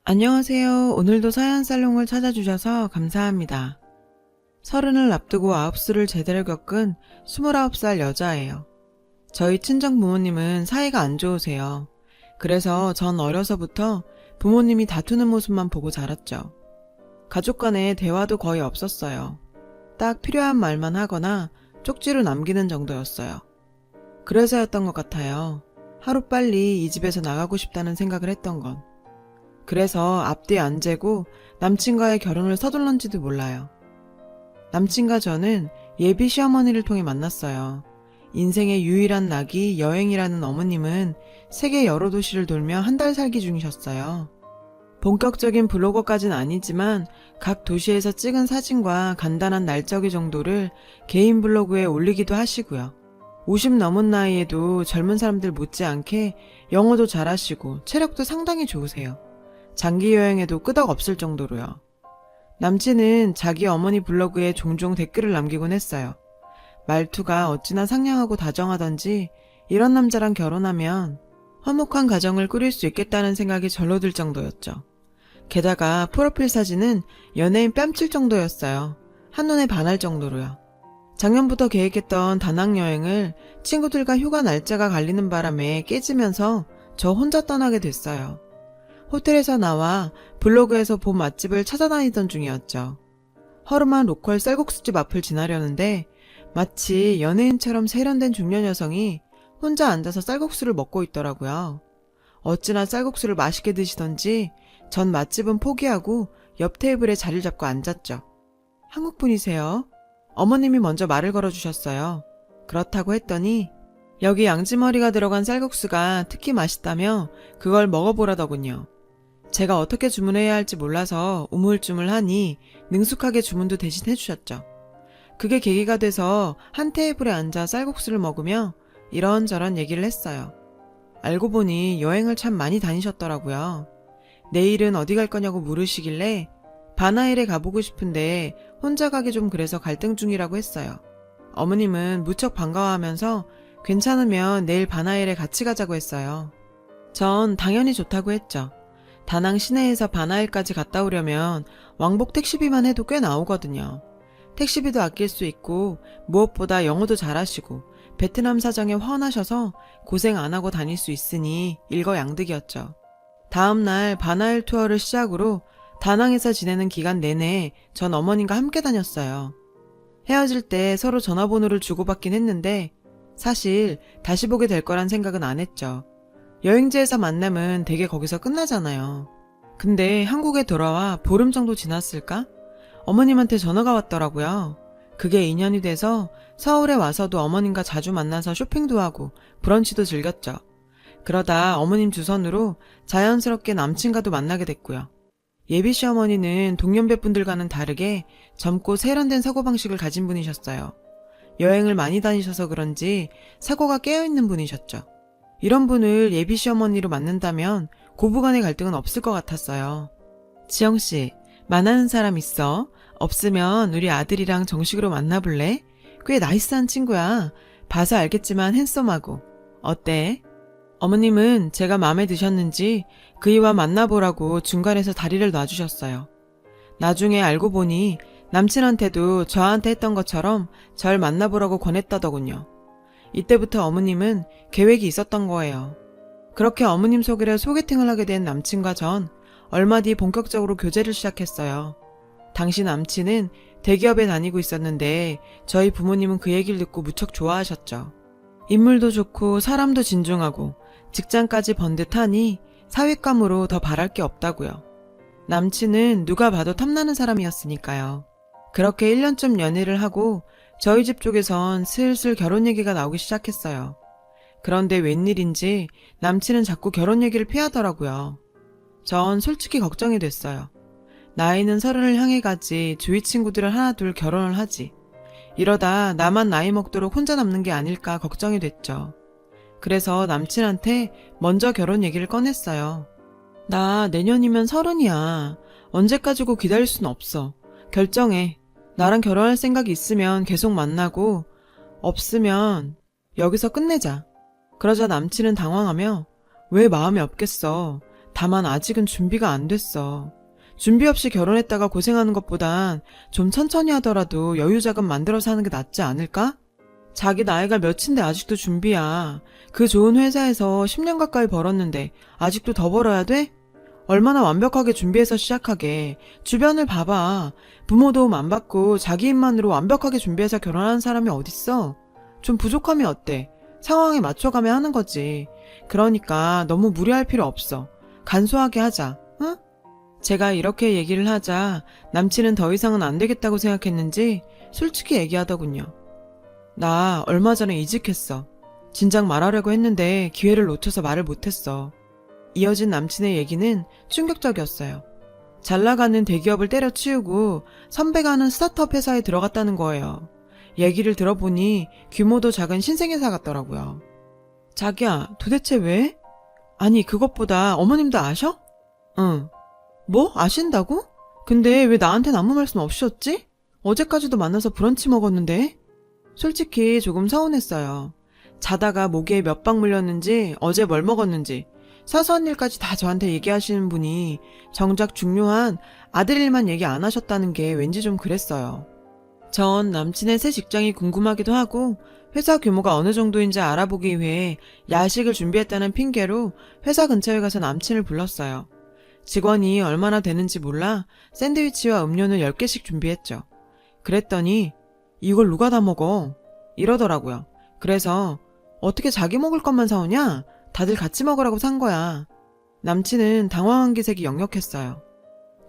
안녕하세요. 오늘도 사연살롱을 찾아주셔서 감사합니다. 서른을 앞두고 아홉수를 제대로 겪은 29살 여자예요. 저희 친정 부모님은 사이가 안 좋으세요. 그래서 전 어려서부터 부모님이 다투는 모습만 보고 자랐죠. 가족 간에 대화도 거의 없었어요. 딱 필요한 말만 하거나 쪽지로 남기는 정도였어요. 그래서였던 것 같아요. 하루빨리 이 집에서 나가고 싶다는 생각을 했던 건. 그래서 앞뒤 안 재고 남친과의 결혼을 서둘렀는지도 몰라요. 남친과 저는 예비 시어머니를 통해 만났어요. 인생의 유일한 낙이 여행이라는 어머님은 세계 여러 도시를 돌며 한 달 살기 중이셨어요. 본격적인 블로거까진 아니지만 각 도시에서 찍은 사진과 간단한 날짜기 정도를 개인 블로그에 올리기도 하시고요. 50 넘은 나이에도 젊은 사람들 못지않게 영어도 잘하시고 체력도 상당히 좋으세요. 장기 여행에도 끄덕없을 정도로요. 남친은 자기 어머니 블로그에 종종 댓글을 남기곤 했어요. 말투가 어찌나 상냥하고 다정하던지 이런 남자랑 결혼하면 화목한 가정을 꾸릴 수 있겠다는 생각이 절로 들 정도였죠. 게다가 프로필 사진은 연예인 뺨칠 정도였어요. 한눈에 반할 정도로요. 작년부터 계획했던 다낭 여행을 친구들과 휴가 날짜가 갈리는 바람에 깨지면서 저 혼자 떠나게 됐어요. 호텔에서 나와 블로그에서 본 맛집을 찾아다니던 중이었죠. 허름한 로컬 쌀국수집 앞을 지나려는데 마치 연예인처럼 세련된 중년 여성이 혼자 앉아서 쌀국수를 먹고 있더라고요. 어찌나 쌀국수를 맛있게 드시던지 전 맛집은 포기하고 옆 테이블에 자리를 잡고 앉았죠. 한국분이세요? 어머님이 먼저 말을 걸어주셨어요. 그렇다고 했더니 여기 양지머리가 들어간 쌀국수가 특히 맛있다며 그걸 먹어보라더군요. 제가 어떻게 주문해야 할지 몰라서 우물쭈물하니 능숙하게 주문도 대신 해주셨죠. 그게 계기가 돼서 한 테이블에 앉아 쌀국수를 먹으며 이런저런 얘기를 했어요. 알고 보니 여행을 참 많이 다니셨더라고요. 내일은 어디 갈 거냐고 물으시길래 바나일에 가보고 싶은데 혼자 가기 좀 그래서 갈등 중이라고 했어요. 어머님은 무척 반가워하면서 괜찮으면 내일 바나일에 같이 가자고 했어요. 전 당연히 좋다고 했죠. 다낭 시내에서 바나일까지 갔다 오려면 왕복 택시비만 해도 꽤 나오거든요. 택시비도 아낄 수 있고 무엇보다 영어도 잘하시고 베트남 사정에 훤하셔서 고생 안 하고 다닐 수 있으니 일거양득이었죠. 다음날 바나일 투어를 시작으로 다낭에서 지내는 기간 내내 전 어머님과 함께 다녔어요. 헤어질 때 서로 전화번호를 주고받긴 했는데 사실 다시 보게 될 거란 생각은 안 했죠. 여행지에서 만남은 되게 거기서 끝나잖아요. 근데 한국에 돌아와 보름 정도 지났을까? 어머님한테 전화가 왔더라고요. 그게 인연이 돼서 서울에 와서도 어머님과 자주 만나서 쇼핑도 하고 브런치도 즐겼죠. 그러다 어머님 주선으로 자연스럽게 남친과도 만나게 됐고요. 예비 시어머니는 동년배분들과는 다르게 젊고 세련된 사고방식을 가진 분이셨어요. 여행을 많이 다니셔서 그런지 사고가 깨어있는 분이셨죠. 이런 분을 예비 시어머니로 만난다면 고부간의 갈등은 없을 것 같았어요. 지영씨, 만나는 사람 있어? 없으면 우리 아들이랑 정식으로 만나볼래? 꽤 나이스한 친구야. 봐서 알겠지만 핸섬하고. 어때? 어머님은 제가 마음에 드셨는지 그이와 만나보라고 중간에서 다리를 놔주셨어요. 나중에 알고 보니 남친한테도 저한테 했던 것처럼 절 만나보라고 권했다더군요. 이때부터 어머님은 계획이 있었던 거예요. 그렇게 어머님 소개로 소개팅을 하게 된 남친과 전 얼마 뒤 본격적으로 교제를 시작했어요. 당시 남친은 대기업에 다니고 있었는데 저희 부모님은 그 얘기를 듣고 무척 좋아하셨죠. 인물도 좋고 사람도 진중하고 직장까지 번 듯하니 사윗감으로 더 바랄 게 없다고요. 남친은 누가 봐도 탐나는 사람이었으니까요. 그렇게 1년쯤 연애를 하고 저희 집 쪽에선 슬슬 결혼 얘기가 나오기 시작했어요. 그런데 웬일인지 남친은 자꾸 결혼 얘기를 피하더라고요. 전 솔직히 걱정이 됐어요. 나이는 30을 향해 가지 주위 친구들은 하나 둘 결혼을 하지. 이러다 나만 나이 먹도록 혼자 남는 게 아닐까 걱정이 됐죠. 그래서 남친한테 먼저 결혼 얘기를 꺼냈어요. 나 내년이면 30이야. 언제까지고 기다릴 순 없어. 결정해. 나랑 결혼할 생각이 있으면 계속 만나고 없으면 여기서 끝내자. 그러자 남친은 당황하며 왜 마음이 없겠어. 다만 아직은 준비가 안 됐어. 준비 없이 결혼했다가 고생하는 것보단 좀 천천히 하더라도 여유 자금 만들어서 하는 게 낫지 않을까? 자기 나이가 몇인데 아직도 준비야. 그 좋은 회사에서 10년 가까이 벌었는데 아직도 더 벌어야 돼? 얼마나 완벽하게 준비해서 시작하게. 주변을 봐봐. 부모 도움 안 받고 자기 힘만으로 완벽하게 준비해서 결혼하는 사람이 어딨어? 좀 부족함이 어때? 상황에 맞춰가며 하는 거지. 그러니까 너무 무리할 필요 없어. 간소하게 하자. 응? 제가 이렇게 얘기를 하자 남친은 더 이상은 안 되겠다고 생각했는지 솔직히 얘기하더군요. 나 얼마 전에 이직했어. 진작 말하려고 했는데 기회를 놓쳐서 말을 못했어. 이어진 남친의 얘기는 충격적이었어요. 잘 나가는 대기업을 때려치우고 선배가 하는 스타트업 회사에 들어갔다는 거예요. 얘기를 들어보니 규모도 작은 신생회사 같더라고요. 자기야, 도대체 왜? 아니, 그것보다 어머님도 아셔? 응. 뭐? 아신다고? 근데 왜 나한텐 아무 말씀 없으셨지? 어제까지도 만나서 브런치 먹었는데? 솔직히 조금 서운했어요. 자다가 모기에 몇 방 물렸는지 어제 뭘 먹었는지 사소한 일까지 다 저한테 얘기하시는 분이 정작 중요한 아들 일만 얘기 안 하셨다는 게 왠지 좀 그랬어요. 전 남친의 새 직장이 궁금하기도 하고 회사 규모가 어느 정도인지 알아보기 위해 야식을 준비했다는 핑계로 회사 근처에 가서 남친을 불렀어요. 직원이 얼마나 되는지 몰라 샌드위치와 음료는 10개씩 준비했죠. 그랬더니 이걸 누가 다 먹어? 이러더라고요. 그래서 어떻게 자기 먹을 것만 사오냐? 다들 같이 먹으라고 산 거야. 남친은 당황한 기색이 역력했어요.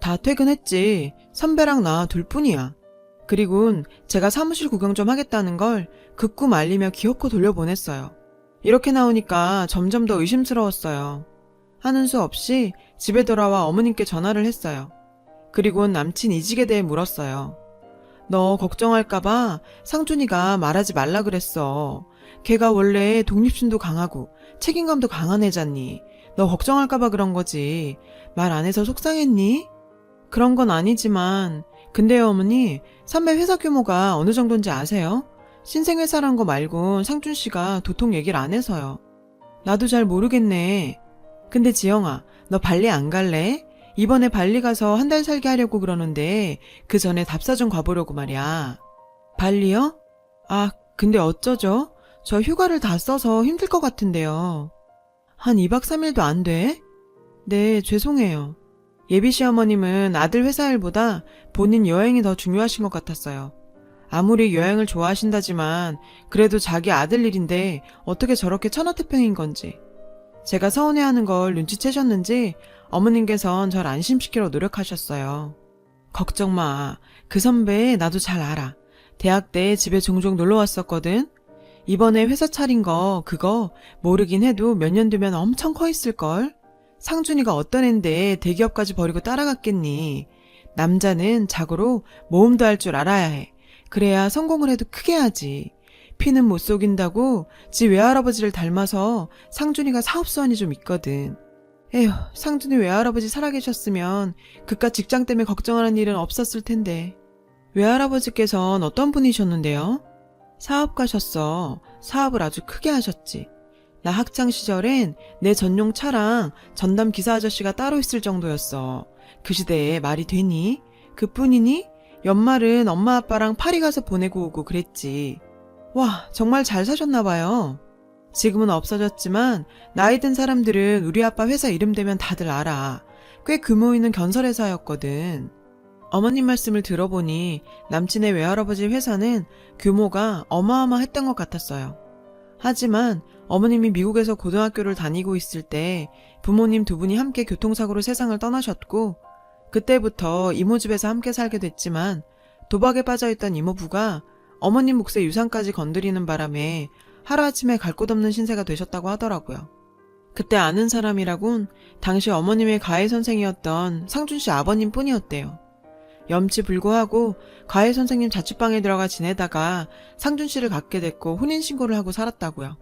다 퇴근했지. 선배랑 나 둘뿐이야. 그리곤 제가 사무실 구경 좀 하겠다는 걸 극구 말리며 기어코 돌려보냈어요. 이렇게 나오니까 점점 더 의심스러웠어요. 하는 수 없이 집에 돌아와 어머님께 전화를 했어요. 그리곤 남친 이직에 대해 물었어요. 너 걱정할까봐 상준이가 말하지 말라 그랬어. 걔가 원래 독립심도 강하고 책임감도 강한 애잖니. 너 걱정할까봐 그런 거지. 말 안 해서 속상했니? 그런 건 아니지만 근데요 어머니, 선배 회사 규모가 어느 정도인지 아세요? 신생회사란 거 말곤 상준 씨가 도통 얘기를 안 해서요. 나도 잘 모르겠네. 근데 지영아, 너 발리 안 갈래? 이번에 발리 가서 한 달 살게 하려고 그러는데 그 전에 답사 좀 가보려고 말이야. 발리요? 아, 근데 어쩌죠? 저 휴가를 다 써서 힘들 것 같은데요. 한 2박 3일도 안 돼? 네, 죄송해요. 예비 시어머님은 아들 회사 일보다 본인 여행이 더 중요하신 것 같았어요. 아무리 여행을 좋아하신다지만 그래도 자기 아들 일인데 어떻게 저렇게 천하태평인 건지. 제가 서운해하는 걸 눈치채셨는지 어머님께선 절 안심시키려 노력하셨어요. 걱정 마. 그 선배 나도 잘 알아. 대학 때 집에 종종 놀러 왔었거든. 이번에 회사 차린 거 그거 모르긴 해도 몇 년 뒤면 엄청 커 있을걸. 상준이가 어떤 앤데 대기업까지 버리고 따라갔겠니. 남자는 자고로 모험도 할 줄 알아야 해. 그래야 성공을 해도 크게 하지. 피는 못 속인다고 지 외할아버지를 닮아서 상준이가 사업수완이 좀 있거든. 에휴, 상준이 외할아버지 살아계셨으면 그깟 직장 때문에 걱정하는 일은 없었을 텐데. 외할아버지께선 어떤 분이셨는데요? 사업가셨어. 사업을 아주 크게 하셨지. 나 학창시절엔 내 전용 차랑 전담 기사 아저씨가 따로 있을 정도였어. 그 시대에 말이 되니? 그뿐이니? 연말은 엄마 아빠랑 파리 가서 보내고 오고 그랬지. 와, 정말 잘 사셨나봐요. 지금은 없어졌지만 나이 든 사람들은 우리 아빠 회사 이름 대면 다들 알아. 꽤 규모 있는 건설회사였거든. 어머님 말씀을 들어보니 남친의 외할아버지 회사는 규모가 어마어마했던 것 같았어요. 하지만 어머님이 미국에서 고등학교를 다니고 있을 때 부모님 두 분이 함께 교통사고로 세상을 떠나셨고 그때부터 이모 집에서 함께 살게 됐지만 도박에 빠져있던 이모부가 어머님 몫의 유산까지 건드리는 바람에 하루아침에 갈 곳 없는 신세가 되셨다고 하더라고요. 그때 아는 사람이라곤 당시 어머님의 가해 선생이었던 상준 씨 아버님 뿐이었대요. 염치불고하고 가해 선생님 자취방에 들어가 지내다가 상준 씨를 갖게 됐고 혼인신고를 하고 살았다고요.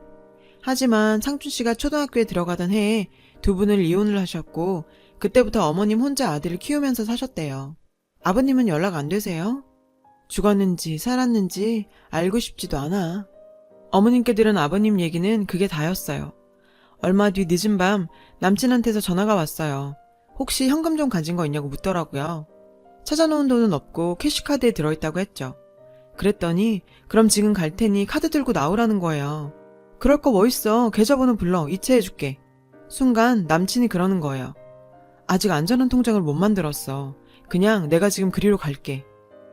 하지만 상준 씨가 초등학교에 들어가던 해에 두 분을 이혼을 하셨고 그때부터 어머님 혼자 아들을 키우면서 사셨대요. 아버님은 연락 안 되세요? 죽었는지 살았는지 알고 싶지도 않아. 어머님께 들은 아버님 얘기는 그게 다였어요. 얼마 뒤 늦은 밤 남친한테서 전화가 왔어요. 혹시 현금 좀 가진 거 있냐고 묻더라고요. 찾아놓은 돈은 없고 캐시카드에 들어있다고 했죠. 그랬더니 그럼 지금 갈 테니 카드 들고 나오라는 거예요. 그럴 거 뭐 있어. 계좌번호 불러. 이체해줄게. 순간 남친이 그러는 거예요. 아직 안전한 통장을 못 만들었어. 그냥 내가 지금 그리로 갈게.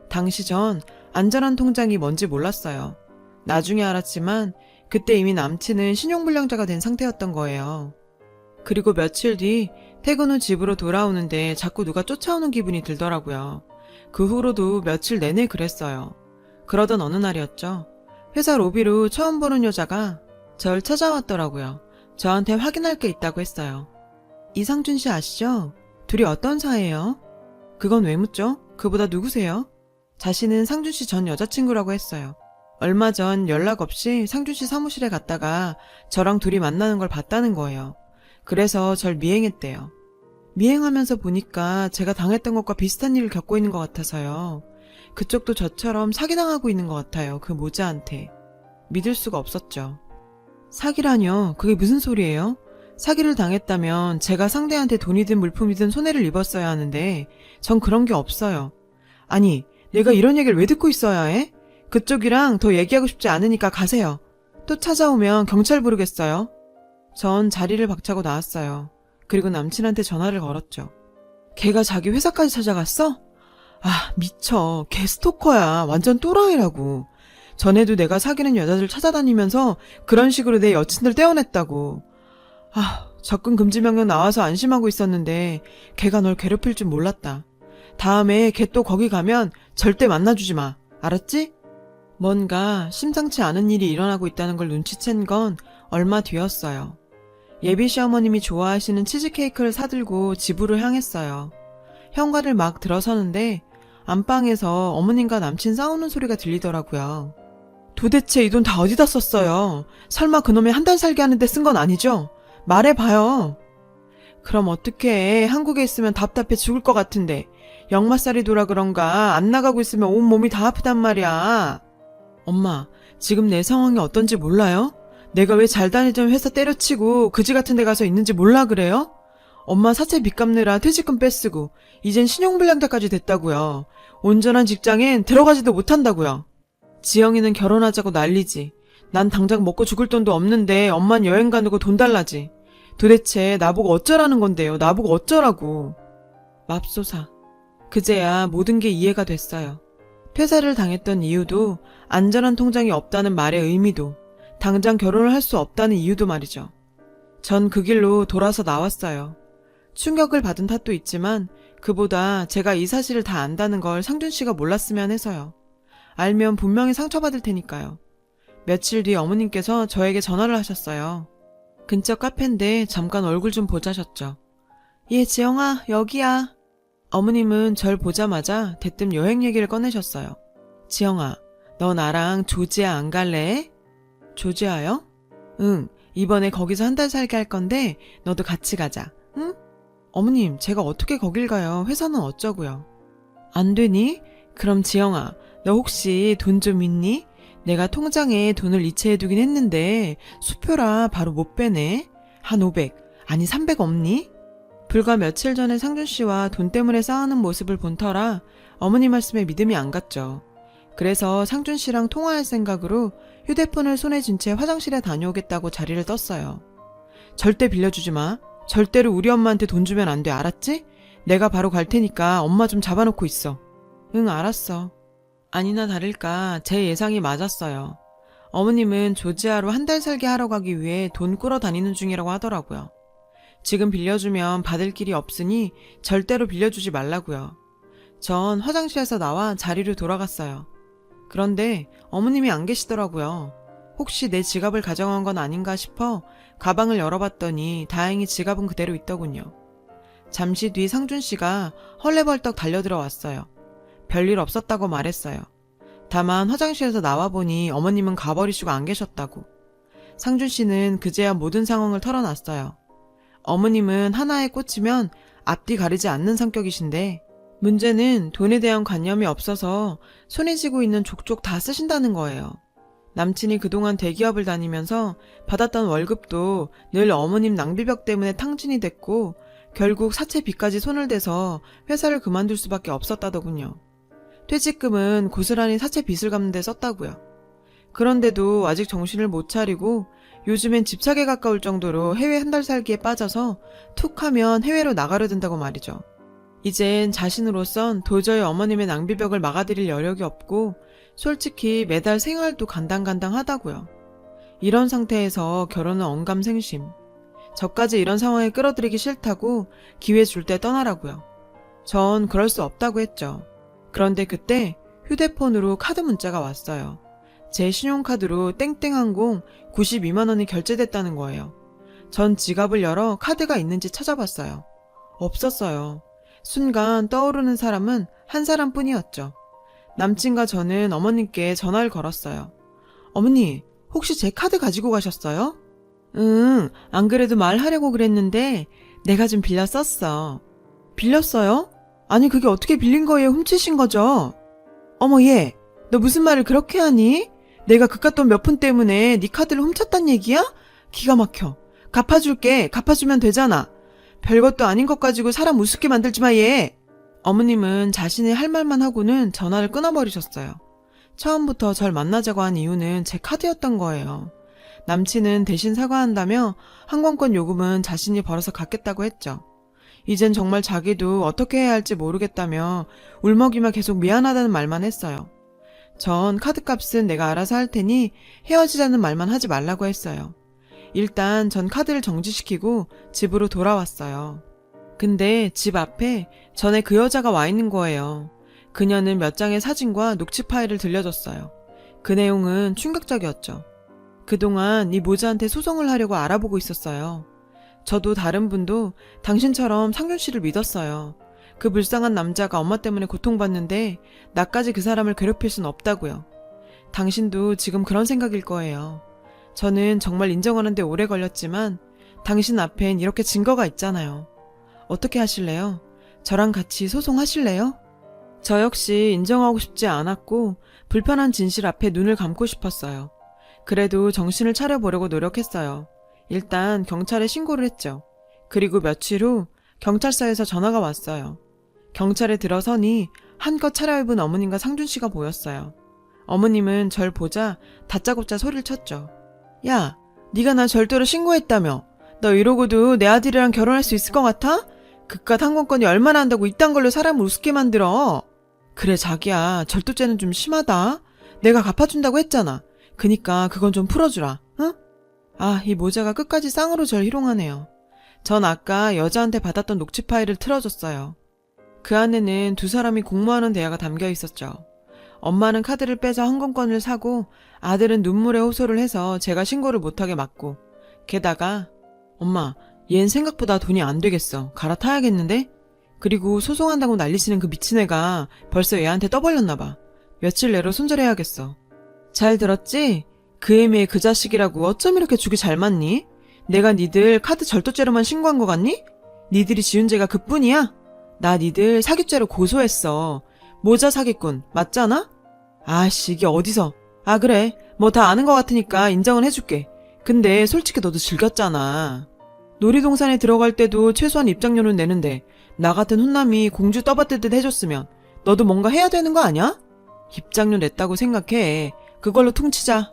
당시 전 안전한 통장이 뭔지 몰랐어요. 나중에 알았지만 그때 이미 남친은 신용불량자가 된 상태였던 거예요. 그리고 며칠 뒤 퇴근 후 집으로 돌아오는데 자꾸 누가 쫓아오는 기분이 들더라고요. 그 후로도 며칠 내내 그랬어요. 그러던 어느 날이었죠. 회사 로비로 처음 보는 여자가 절 찾아왔더라고요. 저한테 확인할 게 있다고 했어요. 이상준 씨 아시죠? 둘이 어떤 사이예요? 그건 왜 묻죠? 그보다 누구세요? 자신은 상준 씨 전 여자친구라고 했어요. 얼마 전 연락 없이 상준 씨 사무실에 갔다가 저랑 둘이 만나는 걸 봤다는 거예요. 그래서 절 미행했대요. 미행하면서 보니까 제가 당했던 것과 비슷한 일을 겪고 있는 것 같아서요. 그쪽도 저처럼 사기당하고 있는 것 같아요. 그 모자한테. 믿을 수가 없었죠. 사기라뇨? 그게 무슨 소리예요? 사기를 당했다면 제가 상대한테 돈이든 물품이든 손해를 입었어야 하는데 전 그런 게 없어요. 아니, 내가 이런 얘기를 왜 듣고 있어야 해? 그쪽이랑 더 얘기하고 싶지 않으니까 가세요. 또 찾아오면 경찰 부르겠어요. 전 자리를 박차고 나왔어요. 그리고 남친한테 전화를 걸었죠. 걔가 자기 회사까지 찾아갔어? 아, 미쳐. 걔 스토커야. 완전 또라이라고. 전에도 내가 사귀는 여자들 찾아다니면서 그런 식으로 내 여친들 떼어냈다고. 아, 접근 금지 명령 나와서 안심하고 있었는데 걔가 널 괴롭힐 줄 몰랐다. 다음에 걔 또 거기 가면 절대 만나주지 마. 알았지? 뭔가 심상치 않은 일이 일어나고 있다는 걸 눈치챈 건 얼마 뒤였어요. 예비 시어머님이 좋아하시는 치즈케이크를 사들고 집으로 향했어요. 현관을 막 들어서는데 안방에서 어머님과 남친 싸우는 소리가 들리더라고요. 도대체 이 돈 다 어디다 썼어요? 설마 그놈이 한 달 살게 하는데 쓴 건 아니죠? 말해봐요. 그럼 어떡해. 한국에 있으면 답답해 죽을 것 같은데 역마살이 돌아 그런가 안 나가고 있으면 온몸이 다 아프단 말이야. 엄마, 지금 내 상황이 어떤지 몰라요? 내가 왜 잘 다니던 회사 때려치고 그지 같은 데 가서 있는지 몰라 그래요? 엄마 사채 빚 갚느라 퇴직금 뺏쓰고 이젠 신용불량자까지 됐다고요. 온전한 직장엔 들어가지도 못한다고요. 지영이는 결혼하자고 난리지. 난 당장 먹고 죽을 돈도 없는데 엄만 여행 가는 거 돈 달라지. 도대체 나보고 어쩌라는 건데요. 나보고 어쩌라고. 맙소사. 그제야 모든 게 이해가 됐어요. 퇴사를 당했던 이유도 안전한 통장이 없다는 말의 의미도 당장 결혼을 할 수 없다는 이유도 말이죠. 전 그 길로 돌아서 나왔어요. 충격을 받은 탓도 있지만 그보다 제가 이 사실을 다 안다는 걸 상준 씨가 몰랐으면 해서요. 알면 분명히 상처받을 테니까요. 며칠 뒤 어머님께서 저에게 전화를 하셨어요. 근처 카페인데 잠깐 얼굴 좀 보자셨죠. 예, 지영아, 여기야. 어머님은 절 보자마자 대뜸 여행 얘기를 꺼내셨어요. 지영아, 너 나랑 조지아 안 갈래? 조지아요? 응, 이번에 거기서 한 달 살게 할 건데 너도 같이 가자. 응? 어머님, 제가 어떻게 거길 가요? 회사는 어쩌고요? 안 되니? 그럼 지영아, 너 혹시 돈 좀 있니? 내가 통장에 돈을 이체해두긴 했는데 수표라 바로 못 빼네. 한 500, 아니 300 없니? 불과 며칠 전에 상준 씨와 돈 때문에 싸우는 모습을 본 터라 어머니 말씀에 믿음이 안 갔죠. 그래서 상준 씨랑 통화할 생각으로 휴대폰을 손에 쥔 채 화장실에 다녀오겠다고 자리를 떴어요. 절대 빌려주지 마. 절대로 우리 엄마한테 돈 주면 안 돼. 알았지? 내가 바로 갈 테니까 엄마 좀 잡아놓고 있어. 응, 알았어. 아니나 다를까 제 예상이 맞았어요. 어머님은 조지아로 한 달 살게 하러 가기 위해 돈 꾸러 다니는 중이라고 하더라고요. 지금 빌려주면 받을 길이 없으니 절대로 빌려주지 말라고요. 전 화장실에서 나와 자리로 돌아갔어요. 그런데 어머님이 안 계시더라고요. 혹시 내 지갑을 가져간 건 아닌가 싶어 가방을 열어봤더니 다행히 지갑은 그대로 있더군요. 잠시 뒤 상준 씨가 헐레벌떡 달려들어왔어요. 별일 없었다고 말했어요. 다만 화장실에서 나와보니 어머님은 가버리시고 안 계셨다고. 상준 씨는 그제야 모든 상황을 털어놨어요. 어머님은 하나에 꽂히면 앞뒤 가리지 않는 성격이신데 문제는 돈에 대한 관념이 없어서 손에 쥐고 있는 족족 다 쓰신다는 거예요. 남친이 그동안 대기업을 다니면서 받았던 월급도 늘 어머님 낭비벽 때문에 탕진이 됐고 결국 사채 빚까지 손을 대서 회사를 그만둘 수밖에 없었다더군요. 퇴직금은 고스란히 사채 빚을 갚는 데 썼다고요. 그런데도 아직 정신을 못 차리고 요즘엔 집착에 가까울 정도로 해외 한 달 살기에 빠져서 툭 하면 해외로 나가려 든다고 말이죠. 이젠 자신으로선 도저히 어머님의 낭비벽을 막아드릴 여력이 없고 솔직히 매달 생활도 간당간당하다고요. 이런 상태에서 결혼은 언감생심. 저까지 이런 상황에 끌어들이기 싫다고 기회 줄 때 떠나라고요. 전 그럴 수 없다고 했죠. 그런데 그때 휴대폰으로 카드 문자가 왔어요. 제 신용카드로 땡땡항공 92만 원이 결제됐다는 거예요. 전 지갑을 열어 카드가 있는지 찾아봤어요. 없었어요. 순간 떠오르는 사람은 한 사람뿐이었죠. 남친과 저는 어머님께 전화를 걸었어요. 어머니, 혹시 제 카드 가지고 가셨어요? 응, 안 그래도 말하려고 그랬는데 내가 좀 빌려 썼어. 빌렸어요? 아니 그게 어떻게 빌린 거예요? 훔치신 거죠? 어머 얘, 너 무슨 말을 그렇게 하니? 내가 그깟 돈 몇 푼 때문에 네 카드를 훔쳤단 얘기야? 기가 막혀. 갚아줄게. 갚아주면 되잖아. 별것도 아닌 것 가지고 사람 우습게 만들지 마 얘. 어머님은 자신이 할 말만 하고는 전화를 끊어버리셨어요. 처음부터 절 만나자고 한 이유는 제 카드였던 거예요. 남친은 대신 사과한다며 항공권 요금은 자신이 벌어서 갚겠다고 했죠. 이젠 정말 자기도 어떻게 해야 할지 모르겠다며 울먹이며 계속 미안하다는 말만 했어요. 전 카드값은 내가 알아서 할 테니 헤어지자는 말만 하지 말라고 했어요. 일단 전 카드를 정지시키고 집으로 돌아왔어요. 근데 집 앞에 전에 그 여자가 와 있는 거예요. 그녀는 몇 장의 사진과 녹취 파일을 들려줬어요. 그 내용은 충격적이었죠. 그동안 이 모자한테 소송을 하려고 알아보고 있었어요. 저도 다른 분도 당신처럼 상준 씨를 믿었어요. 그 불쌍한 남자가 엄마 때문에 고통받는데 나까지 그 사람을 괴롭힐 순 없다고요. 당신도 지금 그런 생각일 거예요. 저는 정말 인정하는데 오래 걸렸지만 당신 앞엔 이렇게 증거가 있잖아요. 어떻게 하실래요? 저랑 같이 소송하실래요? 저 역시 인정하고 싶지 않았고 불편한 진실 앞에 눈을 감고 싶었어요. 그래도 정신을 차려보려고 노력했어요. 일단 경찰에 신고를 했죠. 그리고 며칠 후 경찰서에서 전화가 왔어요. 경찰에 들어서니 한껏 차려입은 어머님과 상준 씨가 보였어요. 어머님은 절 보자 다짜고짜 소리를 쳤죠. 야, 네가 나 절도로 신고했다며. 너 이러고도 내 아들이랑 결혼할 수 있을 것 같아? 그깟 항공권이 얼마나 한다고 이딴 걸로 사람을 우습게 만들어. 그래 자기야, 절도죄는 좀 심하다. 내가 갚아준다고 했잖아. 그니까 그건 좀 풀어주라. 응? 아, 이 모자가 끝까지 쌍으로 절 희롱하네요. 전 아까 여자한테 받았던 녹취 파일을 틀어줬어요. 그 안에는 두 사람이 공모하는 대화가 담겨 있었죠. 엄마는 카드를 빼서 항공권을 사고 아들은 눈물에 호소를 해서 제가 신고를 못하게 막고, 게다가 엄마, 얜 생각보다 돈이 안 되겠어. 갈아타야겠는데? 그리고 소송한다고 난리치는 그 미친 애가 벌써 얘한테 떠벌렸나 봐. 며칠 내로 손절해야겠어. 잘 들었지? 그 애미의 그 자식이라고 어쩜 이렇게 죽이 잘 맞니? 내가 니들 카드 절도죄로만 신고한 거 같니? 니들이 지은 죄가 그뿐이야? 나 니들 사기죄로 고소했어. 모자 사기꾼 맞잖아? 아씨 이게 어디서. 아 그래 뭐 다 아는 거 같으니까 인정은 해줄게. 근데 솔직히 너도 즐겼잖아. 놀이동산에 들어갈 때도 최소한 입장료는 내는데 나 같은 훈남이 공주 떠받들듯 해줬으면 너도 뭔가 해야 되는 거 아니야? 입장료 냈다고 생각해. 그걸로 퉁치자.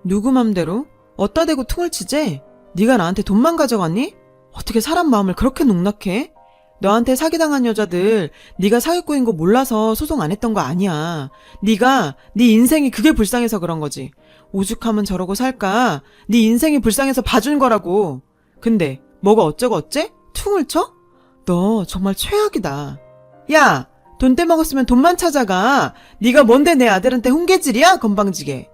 누구 맘대로? 어디다 대고 퉁을 치지? 네가 나한테 돈만 가져갔니? 어떻게 사람 마음을 그렇게 농락해? 너한테 사기당한 여자들 네가 사기꾼인 거 몰라서 소송 안 했던 거 아니야. 네가 네 인생이 그게 불쌍해서 그런 거지. 오죽하면 저러고 살까? 네 인생이 불쌍해서 봐준 거라고. 근데 뭐가 어쩌고 어째? 퉁을 쳐? 너 정말 최악이다. 야! 돈 떼먹었으면 돈만 찾아가. 네가 뭔데 내 아들한테 훈계질이야? 건방지게.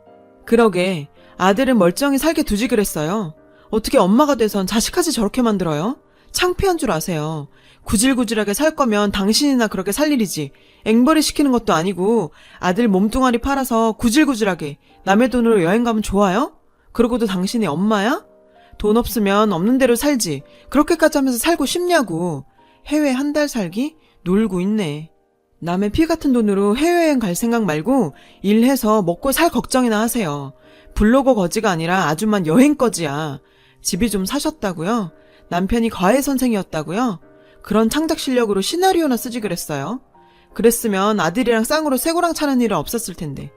그러게 아들은 멀쩡히 살게 두지 그랬어요. 어떻게 엄마가 돼선 자식까지 저렇게 만들어요? 창피한 줄 아세요. 구질구질하게 살 거면 당신이나 그렇게 살 일이지. 앵벌이 시키는 것도 아니고 아들 몸뚱아리 팔아서 구질구질하게 남의 돈으로 여행 가면 좋아요? 그러고도 당신이 엄마야? 돈 없으면 없는 대로 살지. 그렇게까지 하면서 살고 싶냐고. 해외 한 달 살기? 놀고 있네. 남의 피 같은 돈으로 해외여행 갈 생각 말고 일해서 먹고 살 걱정이나 하세요. 블로거 거지가 아니라 아줌만 여행 거지야. 집이 좀 사셨다고요? 남편이 과외 선생이었다고요? 그런 창작 실력으로 시나리오나 쓰지 그랬어요. 그랬으면 아들이랑 쌍으로 쇠고랑 차는 일은 없었을 텐데.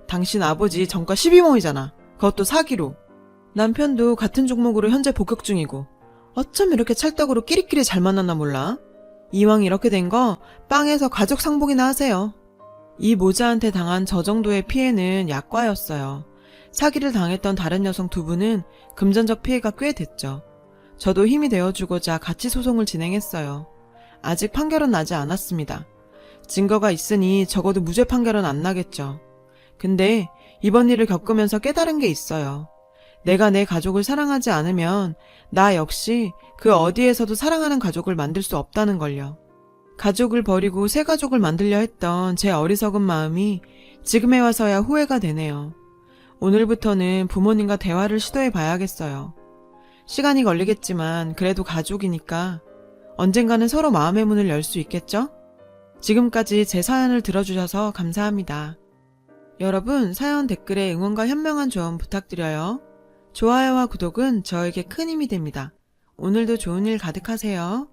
당신 아버지 전과 12모이잖아. 그것도 사기로. 남편도 같은 종목으로 현재 복역 중이고 어쩜 이렇게 찰떡으로 끼리끼리 잘 만났나 몰라. 이왕 이렇게 된 거 빵에서 가족 상봉이나 하세요. 이 모자한테 당한 저 정도의 피해는 약과였어요. 사기를 당했던 다른 여성 두 분은 금전적 피해가 꽤 됐죠. 저도 힘이 되어주고자 같이 소송을 진행했어요. 아직 판결은 나지 않았습니다. 증거가 있으니 적어도 무죄 판결은 안 나겠죠. 근데 이번 일을 겪으면서 깨달은 게 있어요. 내가 내 가족을 사랑하지 않으면 나 역시 그 어디에서도 사랑하는 가족을 만들 수 없다는 걸요. 가족을 버리고 새 가족을 만들려 했던 제 어리석은 마음이 지금에 와서야 후회가 되네요. 오늘부터는 부모님과 대화를 시도해 봐야겠어요. 시간이 걸리겠지만 그래도 가족이니까 언젠가는 서로 마음의 문을 열 수 있겠죠? 지금까지 제 사연을 들어주셔서 감사합니다. 여러분, 사연 댓글에 응원과 현명한 조언 부탁드려요. 좋아요와 구독은 저에게 큰 힘이 됩니다. 오늘도 좋은 일 가득하세요.